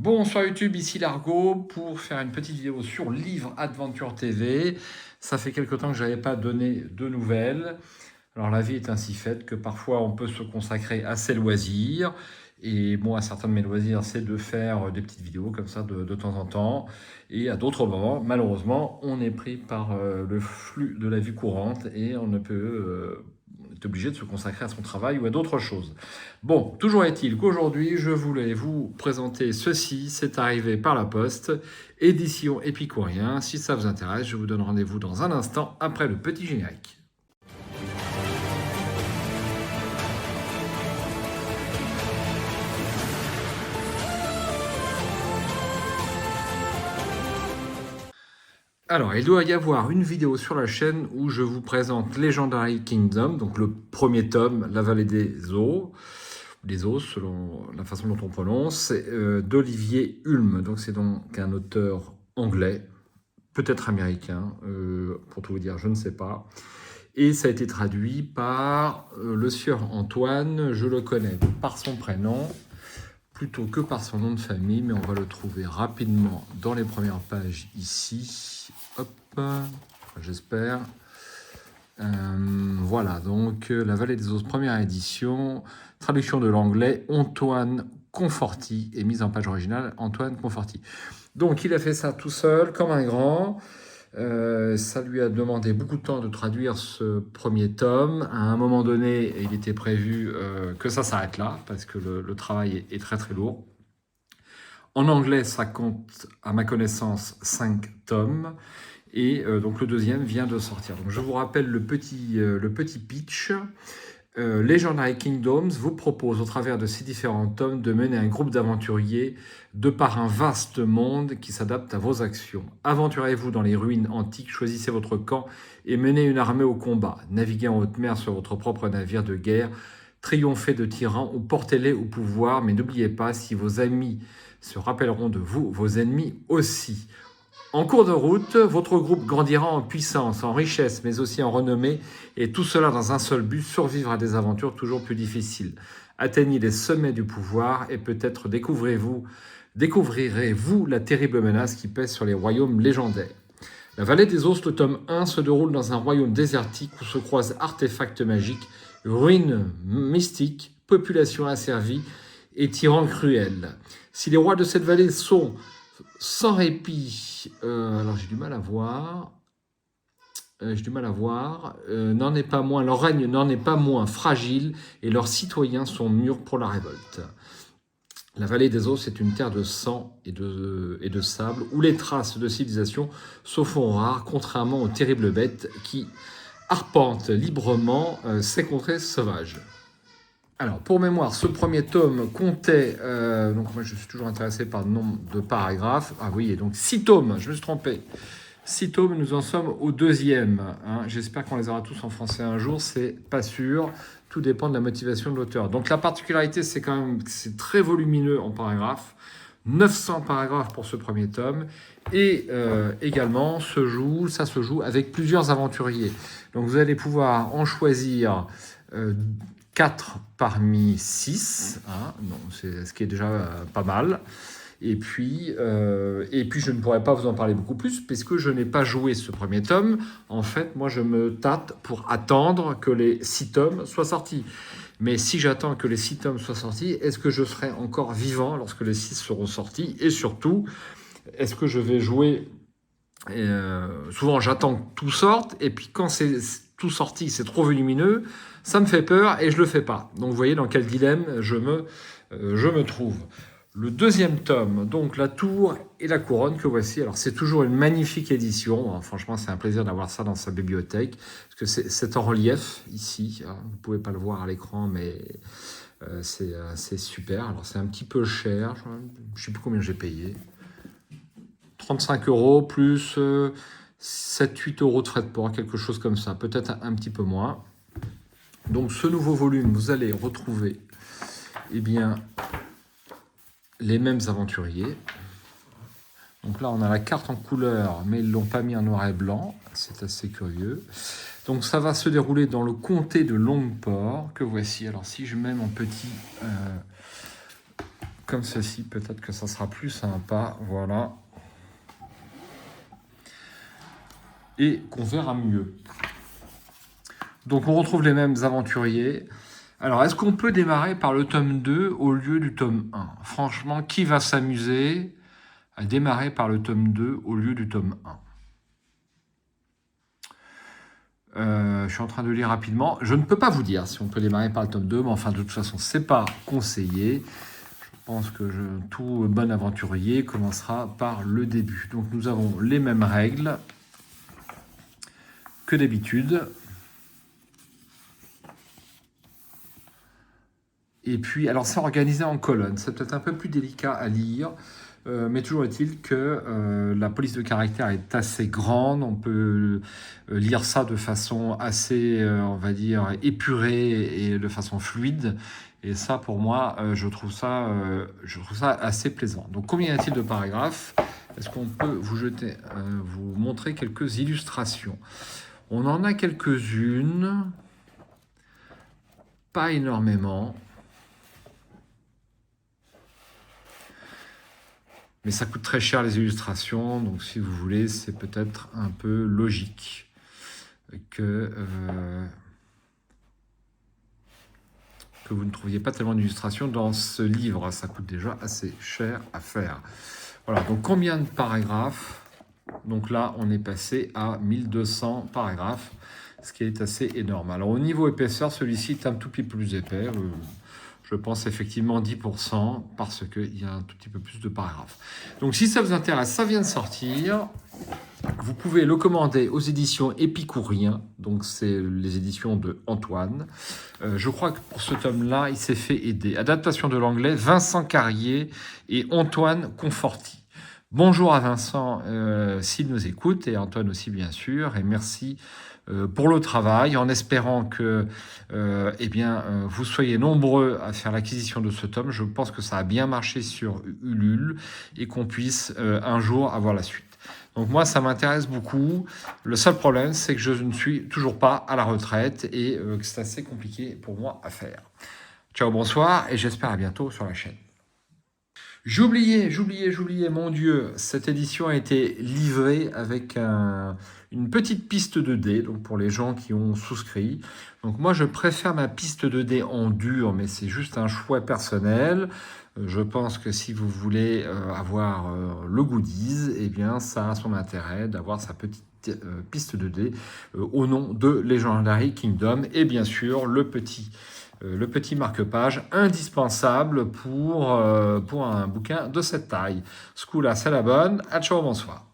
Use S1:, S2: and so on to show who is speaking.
S1: Bonsoir YouTube, ici Largo pour faire une petite vidéo sur Livre Adventure TV. Ça fait quelque temps que je n'avais pas donné de nouvelles. Alors la vie est ainsi faite que parfois on peut se consacrer à ses loisirs. Et moi, certains de mes loisirs, c'est de faire des petites vidéos comme ça de temps en temps. Et à d'autres moments, malheureusement, on est pris par le flux de la vie courante et on est obligé de se consacrer à son travail ou à d'autres choses. Bon, toujours est-il qu'aujourd'hui, je voulais vous présenter ceci. C'est arrivé par la poste, édition Épicurien. Si ça vous intéresse, je vous donne rendez-vous dans un instant après le petit générique. Alors, il doit y avoir une vidéo sur la chaîne où je vous présente Legendary Kingdom, donc le premier tome, La Vallée des Os, selon la façon dont on prononce, d'Olivier Hulme. Donc c'est donc un auteur anglais, peut-être américain, pour tout vous dire, je ne sais pas. Et ça a été traduit par le sieur Antoine, je le connais par son prénom, plutôt que par son nom de famille, mais on va le trouver rapidement dans les premières pages ici. Hop, j'espère. Voilà, donc La Vallée des Os, première édition, traduction de l'anglais, Antoine Conforti, et mise en page originale, Antoine Conforti. Donc il a fait ça tout seul, comme un grand. Ça lui a demandé beaucoup de temps de traduire ce premier tome. À un moment donné, il était prévu que ça s'arrête là, parce que le travail est très très lourd. En anglais, ça compte, à ma connaissance, 5 tomes. Et donc le deuxième vient de sortir. Donc je vous rappelle le petit pitch. Legendary Kingdoms vous propose, au travers de ces différents tomes, de mener un groupe d'aventuriers de par un vaste monde qui s'adapte à vos actions. Aventurez-vous dans les ruines antiques, choisissez votre camp et menez une armée au combat. Naviguez en haute mer sur votre propre navire de guerre, triomphez de tyrans ou portez-les au pouvoir, mais n'oubliez pas, si vos amis se rappelleront de vous, vos ennemis aussi. En cours de route, votre groupe grandira en puissance, en richesse, mais aussi en renommée, et tout cela dans un seul but, survivre à des aventures toujours plus difficiles. Atteignez les sommets du pouvoir et peut-être découvrirez-vous la terrible menace qui pèse sur les royaumes légendaires. La Vallée des Os, le tome 1, se déroule dans un royaume désertique où se croisent artefacts magiques, ruines mystiques, population asservie et tyrans cruels. Si les rois de cette vallée sont sans répit, alors j'ai du mal à voir, n'en est pas moins, leur règne n'en est pas moins fragile et leurs citoyens sont mûrs pour la révolte. La Vallée des Os est une terre de sang et de sable où les traces de civilisation se font rares, contrairement aux terribles bêtes qui arpentent librement ces contrées sauvages. Alors, pour mémoire, ce premier tome comptait, donc moi je suis toujours intéressé par le nombre de paragraphes. Ah oui, et donc 6 tomes, je me suis trompé. 6 tomes, nous en sommes au deuxième. Hein. J'espère qu'on les aura tous en français un jour, c'est pas sûr. Tout dépend de la motivation de l'auteur. Donc la particularité, c'est quand même que c'est très volumineux en paragraphes. 900 paragraphes pour ce premier tome. Et également, ça se joue avec plusieurs aventuriers. Donc vous allez pouvoir en choisir 4 parmi 6, hein, c'est ce qui est déjà pas mal. Et puis, je ne pourrais pas vous en parler beaucoup plus, puisque je n'ai pas joué ce premier tome. En fait, moi, je me tâte pour attendre que les 6 tomes soient sortis. Mais si j'attends que les 6 tomes soient sortis, est-ce que je serai encore vivant lorsque les 6 seront sortis? Et surtout, est-ce que je vais jouer souvent, j'attends que tout sorte, et puis quand c'est tout sorti, c'est trop volumineux, ça me fait peur et je le fais pas. Donc vous voyez dans quel dilemme je me trouve. Le deuxième tome, donc La Tour et la Couronne, que voici. Alors c'est toujours une magnifique édition. Alors, franchement, c'est un plaisir d'avoir ça dans sa bibliothèque, parce que c'est en relief ici. Hein. Vous ne pouvez pas le voir à l'écran, mais c'est super. Alors c'est un petit peu cher. Je ne sais plus combien j'ai payé. 35 € plus 7-8 € de frais de port, quelque chose comme ça, peut-être un petit peu moins. Donc ce nouveau volume, vous allez retrouver les mêmes aventuriers. Donc là, on a la carte en couleur, mais ils ne l'ont pas mis en noir et blanc. C'est assez curieux. Donc ça va se dérouler dans le comté de Longport, que voici. Alors si je mets mon petit comme ceci, peut-être que ça sera plus sympa, voilà. Et qu'on verra mieux. Donc on retrouve les mêmes aventuriers. Alors, est-ce qu'on peut démarrer par le tome 2 au lieu du tome 1? Franchement, qui va s'amuser à démarrer par le tome 2 au lieu du tome 1? Je suis en train de lire rapidement. Je ne peux pas vous dire si on peut démarrer par le tome 2, mais enfin, de toute façon, c'est pas conseillé. Je pense que tout bon aventurier commencera par le début. Donc, nous avons les mêmes règles que d'habitude. Et puis, alors c'est organisé en colonnes. C'est peut-être un peu plus délicat à lire, mais toujours est-il que la police de caractère est assez grande. On peut lire ça de façon assez, on va dire, épurée et de façon fluide. Et ça, pour moi, je trouve ça assez plaisant. Donc, combien y a-t-il de paragraphes? Est-ce qu'on peut vous montrer quelques illustrations? On en a quelques-unes, pas énormément. Mais ça coûte très cher les illustrations, donc si vous voulez, c'est peut-être un peu logique que vous ne trouviez pas tellement d'illustrations dans ce livre. Ça coûte déjà assez cher à faire. Voilà, donc combien de paragraphes? Donc là, on est passé à 1200 paragraphes, ce qui est assez énorme. Alors au niveau épaisseur, celui-ci est un tout petit peu plus épais. Je pense effectivement 10% parce qu'il y a un tout petit peu plus de paragraphes. Donc si ça vous intéresse, ça vient de sortir. Vous pouvez le commander aux éditions Épicurien. Donc c'est les éditions de Antoine. Je crois que pour ce tome-là, il s'est fait aider. Adaptation de l'anglais, Vincent Carrier et Antoine Conforti. Bonjour à Vincent s'il nous écoute et Antoine aussi bien sûr. Et merci pour le travail, en espérant que vous soyez nombreux à faire l'acquisition de ce tome. Je pense que ça a bien marché sur Ulule et qu'on puisse un jour avoir la suite. Donc moi, ça m'intéresse beaucoup. Le seul problème, c'est que je ne suis toujours pas à la retraite et que c'est assez compliqué pour moi à faire. Ciao, bonsoir et j'espère à bientôt sur la chaîne. J'oubliais, mon Dieu, cette édition a été livrée avec une petite piste de dés, donc pour les gens qui ont souscrit. Donc moi, je préfère ma piste de dés en dur, mais c'est juste un choix personnel. Je pense que si vous voulez avoir le goodies, eh bien, ça a son intérêt d'avoir sa petite piste de dés au nom de Legendary Kingdom et bien sûr le petit marque-page indispensable pour un bouquin de cette taille. Scoola, c'est la bonne. À ciao, bonsoir.